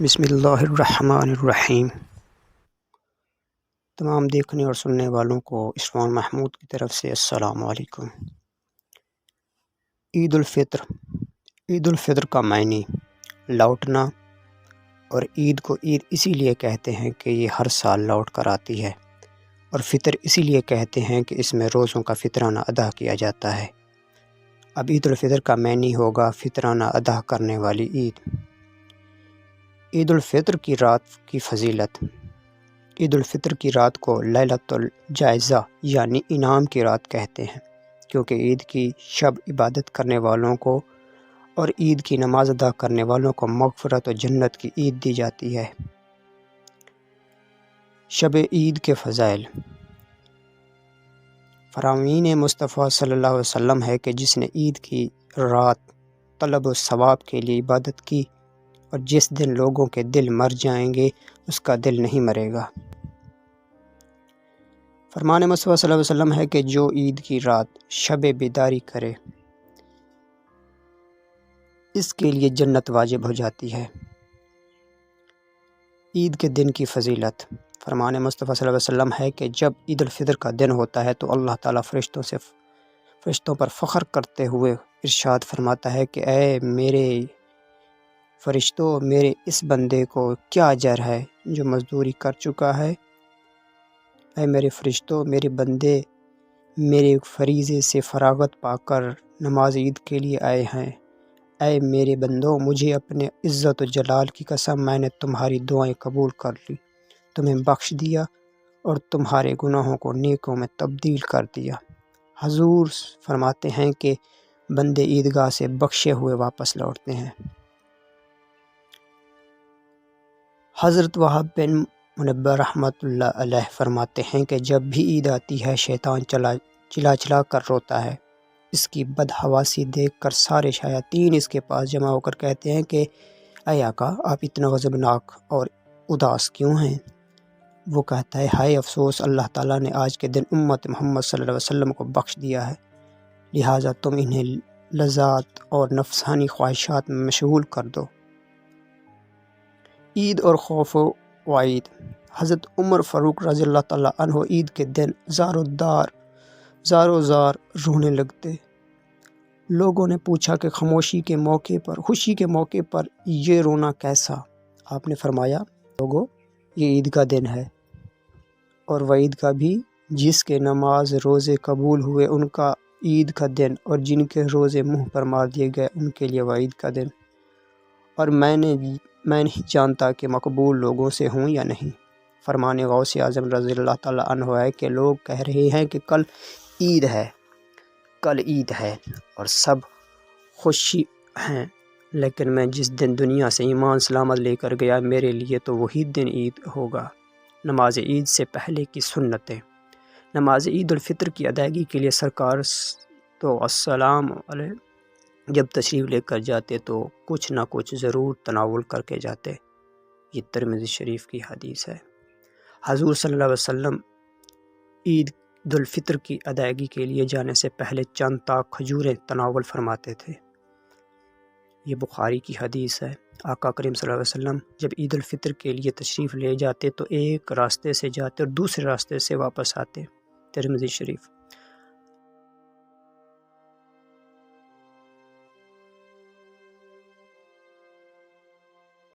بسم اللہ الرحمن الرحیم۔ تمام دیکھنے اور سننے والوں کو عثمان محمود کی طرف سے السلام علیکم۔ عید الفطر کا معنی لوٹنا، اور عید کو عید اسی لیے کہتے ہیں کہ یہ ہر سال لوٹ کر آتی ہے، اور فطر اسی لیے کہتے ہیں کہ اس میں روزوں کا فطرانہ ادا کیا جاتا ہے۔ اب عید الفطر کا معنی ہوگا فطرانہ ادا کرنے والی عید۔ عید الفطر کی رات کی فضیلت۔ عید الفطر کی رات کو لیلۃ الجائزہ یعنی انعام کی رات کہتے ہیں، کیونکہ عید کی شب عبادت کرنے والوں کو اور عید کی نماز ادا کرنے والوں کو مغفرت و جنت کی عید دی جاتی ہے۔ شب عید کے فضائل۔ فرامین مصطفیٰ صلی اللہ علیہ وسلم ہے کہ جس نے عید کی رات طلب و ثواب کے لیے عبادت کی، اور جس دن لوگوں کے دل مر جائیں گے اس کا دل نہیں مرے گا۔ فرمان مصطفیٰ صلی اللہ علیہ وسلم ہے کہ جو عید کی رات شب بیداری کرے اس کے لیے جنت واجب ہو جاتی ہے۔ عید کے دن کی فضیلت۔ فرمان مصطفیٰ صلی اللہ علیہ وسلم ہے کہ جب عید الفطر کا دن ہوتا ہے تو اللہ تعالیٰ فرشتوں پر فخر کرتے ہوئے ارشاد فرماتا ہے کہ اے میرے فرشتوں، میرے اس بندے کو کیا اجر ہے جو مزدوری کر چکا ہے۔ اے میرے فرشتوں، میرے بندے میرے فریضے سے فراغت پا کر نماز عید کے لیے آئے ہیں۔ اے میرے بندوں، مجھے اپنے عزت و جلال کی قسم، میں نے تمہاری دعائیں قبول کر لی، تمہیں بخش دیا اور تمہارے گناہوں کو نیکوں میں تبدیل کر دیا۔ حضور فرماتے ہیں کہ بندے عیدگاہ سے بخشے ہوئے واپس لوٹتے ہیں۔ حضرت وہب بن منبہ رحمۃ اللہ علیہ فرماتے ہیں کہ جب بھی عید آتی ہے شیطان چلا کر روتا ہے۔ اس کی بدحواسی دیکھ کر سارے شیاطین اس کے پاس جمع ہو کر کہتے ہیں کہ اے آقا، آپ اتنا غضبناک اور اداس کیوں ہیں؟ وہ کہتا ہے ہائے افسوس، اللہ تعالیٰ نے آج کے دن امت محمد صلی اللہ علیہ وسلم کو بخش دیا ہے، لہٰذا تم انہیں لذات اور نفسانی خواہشات میں مشغول کر دو۔ عید اور خوف و وعید۔ حضرت عمر فاروق رضی اللہ تعالیٰ عنہ عید کے دن زار و زار رونے لگتے۔ لوگوں نے پوچھا کہ خوشی کے موقع پر یہ رونا کیسا؟ آپ نے فرمایا لوگوں، یہ عید کا دن ہے، اور وعید کا بھی، جس کے نماز روزے قبول ہوئے ان کا عید کا دن، اور جن کے روزے منہ پر مار دیے گئے ان کے لیے وعید کا دن۔ اور میں نہیں جانتا کہ مقبول لوگوں سے ہوں یا نہیں۔ فرمان غوث اعظم رضی اللہ تعالیٰ عنہ ہے کہ لوگ کہہ رہے ہیں کہ کل عید ہے اور سب خوشی ہیں، لیکن میں جس دن دنیا سے ایمان سلامت لے کر گیا میرے لیے تو وہی دن عید ہوگا۔ نماز عید سے پہلے کی سنتیں۔ نماز عید الفطر کی ادائیگی کے لیے سرکار تو السلام علیہ جب تشریف لے کر جاتے تو کچھ نہ کچھ ضرور تناول کر کے جاتے۔ یہ ترمذی شریف کی حدیث ہے۔ حضور صلی اللہ علیہ وسلم عید الفطر کی ادائیگی کے لیے جانے سے پہلے چند طاق کھجوریں تناول فرماتے تھے۔ یہ بخاری کی حدیث ہے۔ آقا کریم صلی اللہ علیہ وسلم جب عید الفطر کے لیے تشریف لے جاتے تو ایک راستے سے جاتے اور دوسرے راستے سے واپس آتے۔ ترمذی شریف۔